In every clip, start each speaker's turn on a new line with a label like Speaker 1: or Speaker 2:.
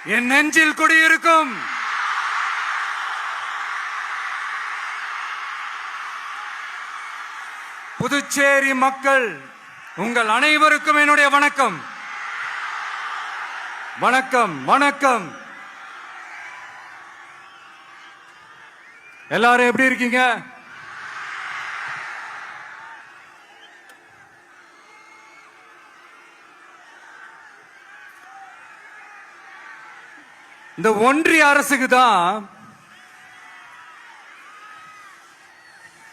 Speaker 1: என் நெஞ்சில் குடியிருக்கும் புதுச்சேரி மக்கள் உங்கள் அனைவருக்கும் என்னுடைய வணக்கம். வணக்கம் வணக்கம். எல்லாரும் எப்படி இருக்கீங்க? இந்த ஒன்றிய அரசுக்கு தான்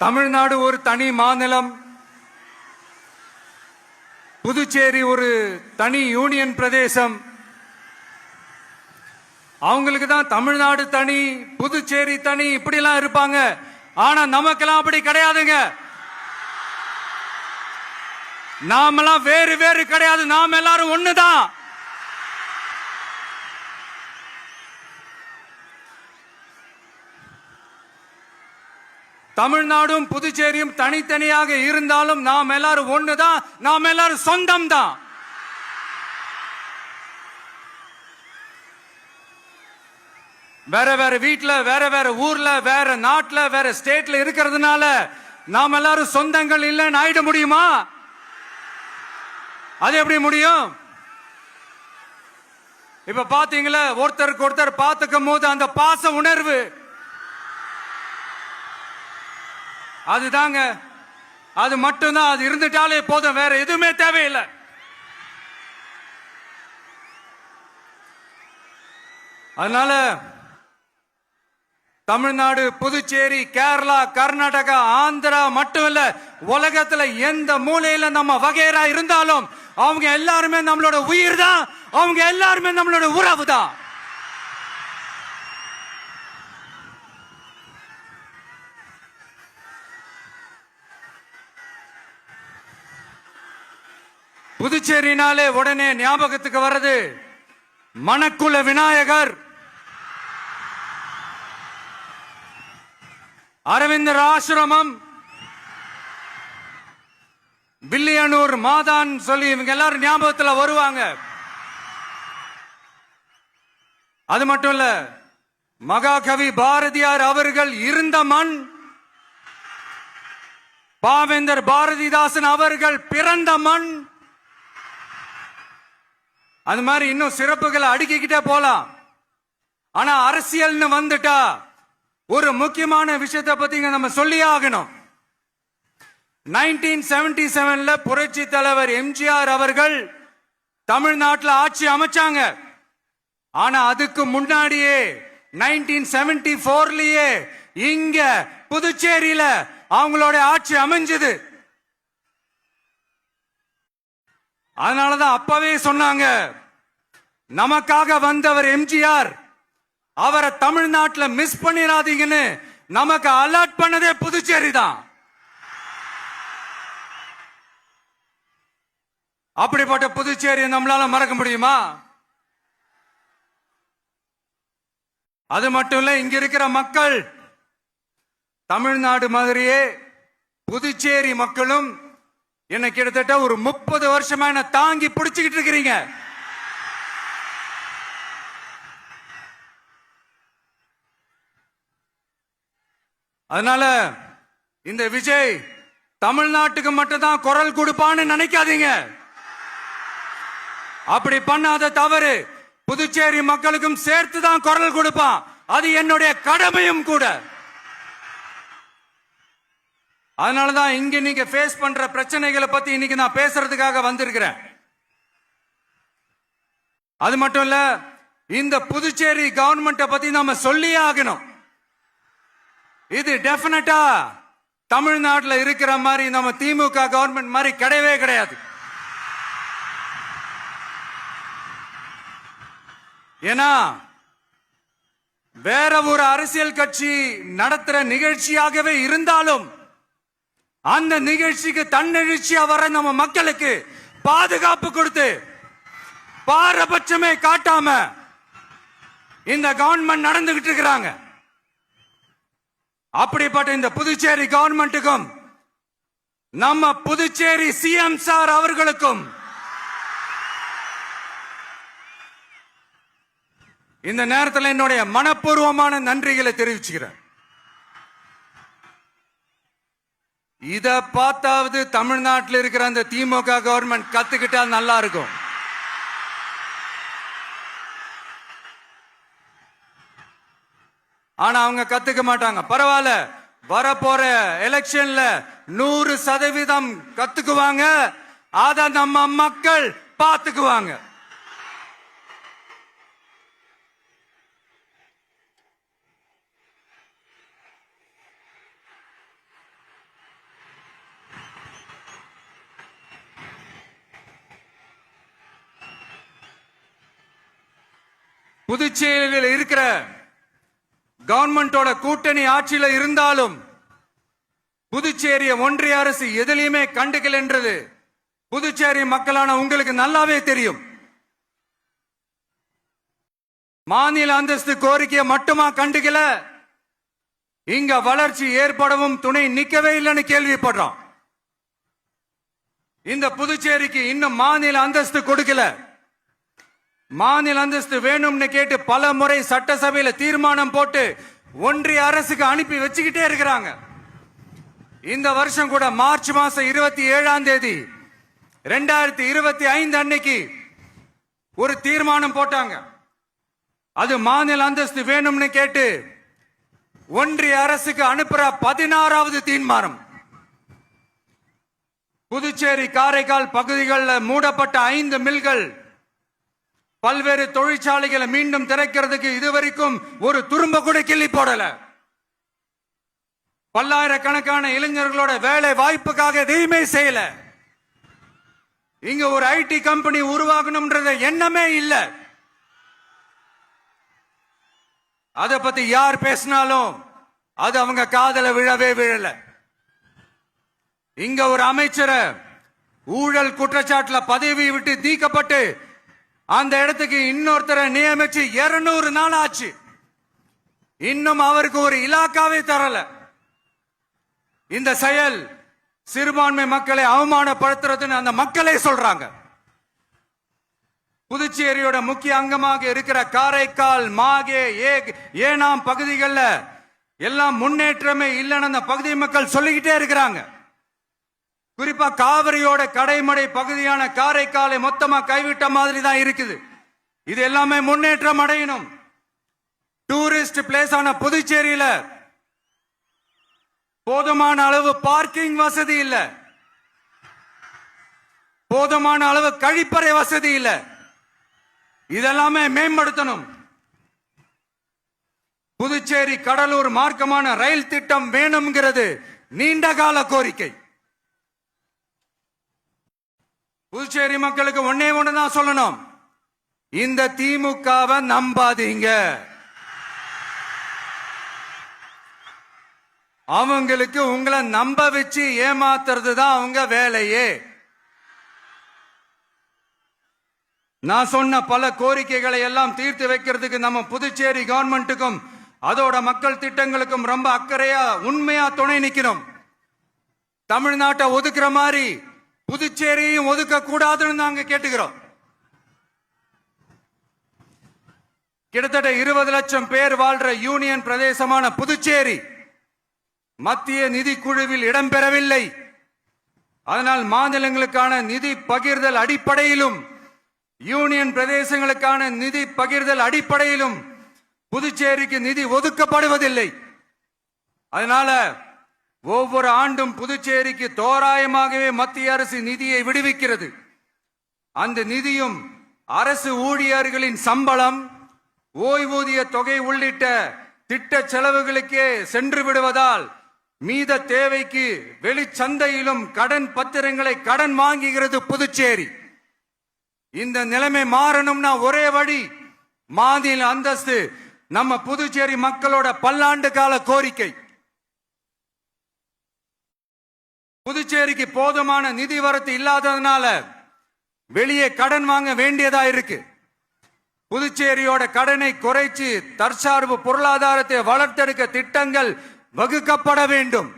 Speaker 1: தமிழ்நாடு ஒரு தனி மாநிலம், புதுச்சேரி ஒரு தனி யூனியன் பிரதேசம். அவங்களுக்கு தான் தமிழ்நாடு தனி, புதுச்சேரி தனி, இப்படிலாம் இருப்பாங்க. ஆனா நமக்கெல்லாம் அப்படி கிடையாதுங்க. நாமெல்லாம் வேறு வேறு கிடையாது. நாம் எல்லாரும் ஒண்ணுதான். தமிழ்நாடும் புதுச்சேரியும் தனித்தனியாக இருந்தாலும் நாம் எல்லாரும் ஒண்ணுதான். நாம் எல்லாரும் சொந்தம் தான். வேற வேற வீட்டுல, வேற வேற ஊர்ல, வேற நாட்டுல, வேற ஸ்டேட்ல இருக்கிறதுனால நாம் எல்லாரும் சொந்தங்கள் இல்லைன்னு ஆயிட முடியுமா? அது எப்படி முடியும்? இப்ப பாத்தீங்களா, ஒருத்தருக்கு ஒருத்தர் பார்த்துக்கும் போது அந்த பாச உணர்வு, அதுதாங்க. அது மட்டும்தான். அது இருந்துட்டாலே போதும், வேற எதுவுமே தேவையில்லை. அதனால தமிழ்நாடு, புதுச்சேரி, கேரளா, கர்நாடகா, ஆந்திரா மட்டும் இல்ல, உலகத்துல எந்த மூலையில நம்ம வகைரா இருந்தாலும் அவங்க எல்லாருமே நம்மளோட உயிர் தான். அவங்க எல்லாருமே நம்மளோட உறவு தான். புதுச்சேரினாலே உடனே ஞாபகத்துக்கு வர்றது மணக்குள விநாயகர், அரவிந்தர் ஆசிரமம், வில்லியனூர் மாதான் சொல்லி இவங்க எல்லாரும் ஞாபகத்தில் வருவாங்க. அது மட்டும் இல்ல, மகாகவி பாரதியார் அவர்கள் இருந்த மண், பாவேந்தர் பாரதிதாசன் அவர்கள் பிறந்த மண். அது மாதிரி இன்னும் சிறப்புகளை அடுக்கிக்கிட்டே போலாம். ஆனா அரசியல்னு வந்துட்டா ஒரு முக்கியமான விஷயத்தை பத்தி நம்ம சொல்லி ஆகணும். 1977ல புரட்சி தலைவர் எம்ஜிஆர் அவர்கள் தமிழ்நாட்டில் ஆட்சி அமைச்சாங்க. ஆனா அதுக்கு முன்னாடியே 1974லயே இங்க புதுச்சேரியில அவங்களோட ஆட்சி அமைஞ்சது. அதனாலதான் அப்பவே சொன்னாங்க, நமக்காக வந்தவர் எம்ஜிஆர், அவரை தமிழ்நாட்டில் மிஸ் பண்ணிடாதீங்கன்னு நமக்கு அலர்ட் பண்ணதே புதுச்சேரி தான். அப்படிப்பட்ட புதுச்சேரியை நம்மளால மறக்க முடியுமா? அது மட்டும் இல்ல, இங்க இருக்கிற மக்கள் தமிழ்நாடு மாதிரியே புதுச்சேரி மக்களும் என்ன கிட்டத்தட்ட ஒரு 30 வருஷமா என்ன தாங்கி பிடிச்சுக்கிட்டு இருக்கிறீங்க. அதனால இந்த விஜய் தமிழ்நாட்டுக்கு மட்டும்தான் குரல் கொடுப்பான்னு நினைக்காதீங்க. அப்படி பண்ணாத தவறு. புதுச்சேரி மக்களுக்கும் சேர்த்து தான் குரல் கொடுப்பான். அது என்னுடைய கடமையும் கூட. அதனாலதான் இங்க நீங்க ஃபேஸ் பண்ற பிரச்சனைகளை பத்தி இன்னைக்கு நான் பேசுறதுக்காக வந்திருக்கிறேன். அது மட்டும் இல்ல, இந்த புதுச்சேரி கவர்மெண்ட்டை பத்தி நாம சொல்லியே ஆகணும். இது டெஃபினட்டா தமிழ்நாட்டில் இருக்கிற மாதிரி நம்ம திமுக கவர்மெண்ட் மாதிரி கிடையவே கிடையாது. ஏன்னா வேற ஒரு அரசியல் கட்சி நடத்துற நிகழ்ச்சியாகவே இருந்தாலும் அந்த நிகழ்ச்சிக்கு தன்னெழுச்சியா வர நம்ம மக்களுக்கு பாதுகாப்பு கொடுத்து பாரபட்சமே காட்டாம இந்த கவர்மெண்ட் நடந்துகிட்டு இருக்கிறாங்க. அப்படிப்பட்ட இந்த புதுச்சேரி கவர்மெண்ட்டுக்கும் நம்ம புதுச்சேரி சிஎம் சார் அவர்களுக்கும் இந்த நேரத்தில் என்னுடைய மனப்பூர்வமான நன்றிகளை தெரிவிச்சுக்கிறேன். இத பார்த்தாவது தமிழ்நாட்டில் இருக்கிற அந்த திமுக கவர்மெண்ட் கத்துக்கிட்டா நல்லா இருக்கும். ஆனா அவங்க கத்துக்க மாட்டாங்க. பரவாயில்ல, வரப்போற எலெக்ஷன்ல 100% கத்துக்குவாங்க. அத நம்ம மக்கள் பார்த்துக்குவாங்க. புதுச்சேரியில் இருக்கிற கவர்மெண்டோட கூட்டணி ஆட்சியில இருந்தாலும் புதுச்சேரிய ஒன்றிய அரசு எதிலையுமே கண்டுக்கல் என்றது புதுச்சேரி மக்களான உங்களுக்கு நல்லாவே தெரியும். மாநில அந்தஸ்து கோரிக்கையை மட்டுமா கண்டுக்கல, இங்க வளர்ச்சி ஏற்படவும் துணை நிக்கவே இல்லைன்னு கேள்விப்படுறோம். இந்த புதுச்சேரிக்கு இன்னும் மாநில அந்தஸ்து கொடுக்கல. மாநில அந்தஸ்து வேணும்னு கேட்டு பல முறை சட்டசபையில தீர்மானம் போட்டு ஒன்றிய அரசுக்கு அனுப்பி வச்சுக்கிட்டே இருக்கிறாங்க. இந்த வருஷம் கூட மார்ச் மாசம் 27ஆம் தேதி 2025 அன்னைக்கு ஒரு தீர்மானம் போட்டாங்க. அது மாநில அந்தஸ்து வேணும்னு கேட்டு ஒன்றிய அரசுக்கு அனுப்புற 16வது தீர்மானம். புதுச்சேரி காரைக்கால் பகுதிகளில் மூடப்பட்ட 5 மில்கள், பல்வேறு தொழிற்சாலைகளை மீண்டும் திறக்கிறதுக்கு இதுவரைக்கும் ஒரு துரும்ப கூட கிள்ளி போடல. பல்லாயிரக்கணக்கான இளைஞர்களோட வேலை வாய்ப்புக்காக எதையுமே செய்யல. இங்க ஒரு ஐடி கம்பெனி உருவாகணும்ன்றது எண்ணமே இல்ல. அத பத்தி யார் பேசினாலும் அது அவங்க காதல விழவே விழல. இங்க ஒரு அமைச்சரை ஊழல் குற்றச்சாட்டுல பதவி விட்டு நீக்கப்பட்டு அந்த இடத்துக்கு இன்னொருத்தரை நியமிச்சு 200 நாள் ஆச்சு. இன்னும் அவருக்கு ஒரு இலாக்காவே தரல. இந்த செயல் சிறுபான்மை மக்களை அவமானப்படுத்துறதுன்னு அந்த மக்களே சொல்றாங்க. புதுச்சேரியோட முக்கிய அங்கமாக இருக்கிற காரைக்கால், மாகே, ஏனாம் பகுதிகளில் எல்லாம் முன்னேற்றமே இல்லைன்னு அந்த பகுதி மக்கள் சொல்லிக்கிட்டே இருக்கிறாங்க. குறிப்பா காவிரியோட கடைமடை பகுதியான காரைக்காலை மொத்தமா கைவிட்ட மாதிரி தான் இருக்குது. இது எல்லாமே முன்னேற்றம் அடையணும். டூரிஸ்ட் பிளேஸ் ஆன புதுச்சேரியில போதுமான அளவு பார்க்கிங் வசதி இல்ல, போதுமான அளவு கழிப்பறை வசதி இல்ல. இதெல்லாமே மேம்படுத்தணும். புதுச்சேரி கடலூர் மார்க்கமான ரயில் திட்டம் வேணும்ங்கிறது நீண்ட கால கோரிக்கை. புதுச்சேரி மக்களுக்கு ஒன்னே ஒண்ணுதான் சொல்லணும், இந்த திமுகவை நம்பாதீங்க. அவங்களுக்கு உங்களை நம்ப வச்சு ஏமாத்துறது தான் அவங்க வேலையே. நான் சொன்ன பல கோரிக்கைகளை எல்லாம் தீர்த்து வைக்கிறதுக்கு நம்ம புதுச்சேரி கவர்மெண்ட்டுக்கும் அதோட மக்கள் திட்டங்களுக்கும் ரொம்ப அக்கறையா உண்மையா துணை நிக்கணும். தமிழ்நாட்டை ஒதுக்குற மாதிரி புதுச்சேரியும் ஒதுக்க கூடாதுன்னு நாங்க கேட்டுக்கிறோம். கிட்டத்தட்ட 20 லட்சம் பேர் வாழ்ற யூனியன் பிரதேசமான புதுச்சேரி மத்திய நிதி குழுவில் இடம்பெறவில்லை. அதனால் மாநிலங்களுக்கான நிதி பகிர்தல் அடிப்படையிலும் யூனியன் பிரதேசங்களுக்கான நிதி பகிர்தல் அடிப்படையிலும் புதுச்சேரிக்கு நிதி ஒதுக்கப்படுவதில்லை. அதனால ஒவ்வொரு ஆண்டும் புதுச்சேரிக்கு தோராயமாகவே மத்திய அரசு நிதியை விடுவிக்கிறது. அந்த நிதியும் அரசு ஊழியர்களின் சம்பளம், ஓய்வூதிய தொகை உள்ளிட்ட திட்ட செலவுகளுக்கே சென்று விடுவதால் மீத தேவைக்கு வெளிச்சந்தையிலும் கடன் பத்திரங்களை கடன் வாங்குகிறது புதுச்சேரி. இந்த நிலைமை மாறணும்னா ஒரே வழி, மாநில அந்தஸ்து நம்ம புதுச்சேரி மக்களோட பல்லாண்டு கால கோரிக்கை. புதுச்சேரிக்கு போதுமான நிதி வரத்து இல்லாததுனால வெளியே கடன் வாங்க வேண்டியதா இருக்கு. புதுச்சேரியோட கடனை குறைச்சு தற்சார்பு பொருளாதாரத்தை வளர்த்தெடுக்க திட்டங்கள் வகுக்கப்பட வேண்டும்.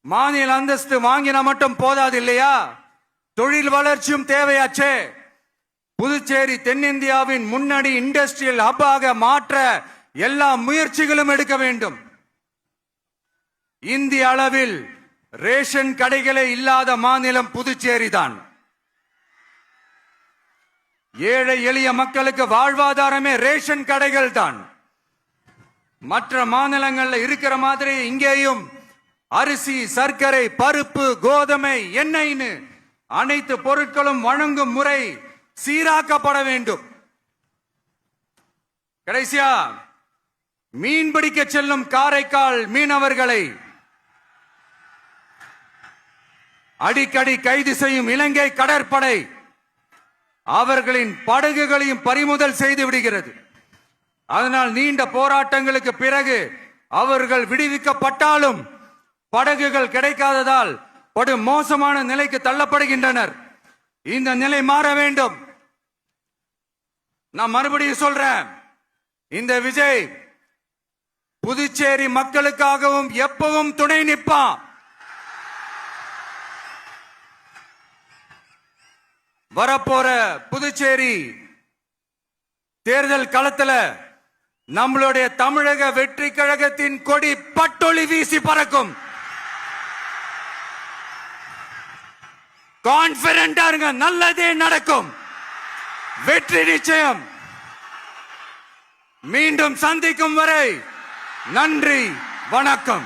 Speaker 1: மாநில அந்தஸ்து வாங்கினா மட்டும் போதாது இல்லையா, தொழில் வளர்ச்சியும் தேவையாச்சே. புதுச்சேரி தென்னிந்தியாவின் முன்னணி இண்டஸ்ட்ரியல் ஹப்பாக மாற்ற எல்லா முயற்சிகளும் எடுக்க வேண்டும். இந்திய அளவில் ரேஷன் கடைகளே இல்லாத மாநிலம் புதுச்சேரி தான். ஏழை எளிய மக்களுக்கு வாழ்வாதாரமே ரேஷன் கடைகள் தான். மற்ற மாநிலங்கள்ல இருக்கிற மாதிரி இங்கேயும் அரிசி, சர்க்கரை, பருப்பு, கோதுமை, எண்ணெய்னு அனைத்து பொருட்களும் வழங்கும் முறை சீராக்கப்பட வேண்டும். கடைசியா மீன் பிடிக்க செல்லும் காரைக்கால் மீனவர்களை அடிக்கடி கைது செய்யும் இலங்கை கடற்படை அவர்களின் படகுகளையும் பறிமுதல் செய்து விடுகிறது. அதனால் நீண்ட போராட்டங்களுக்கு பிறகு அவர்கள் விடுவிக்கப்பட்டாலும் படகுகள் கிடைக்காததால் படு மோசமான நிலைக்கு தள்ளப்படுகின்றனர். இந்த நிலை மாற வேண்டும். நான் மறுபடியும் சொல்றேன், இந்த விஜய் புதுச்சேரி மக்களுக்காகவும் எப்பவும் துணை நிற்பான். வரப்போற புதுச்சேரி தேர்தல் களத்துல நம்மளுடைய தமிழக வெற்றி கழகத்தின் கொடி பட்டொளி வீசி பறக்கும். கான்பிடண்டா இருங்க, நல்லதே நடக்கும். வெற்றி நிச்சயம். மீண்டும் சந்திக்கும் வரை நன்றி, வணக்கம்.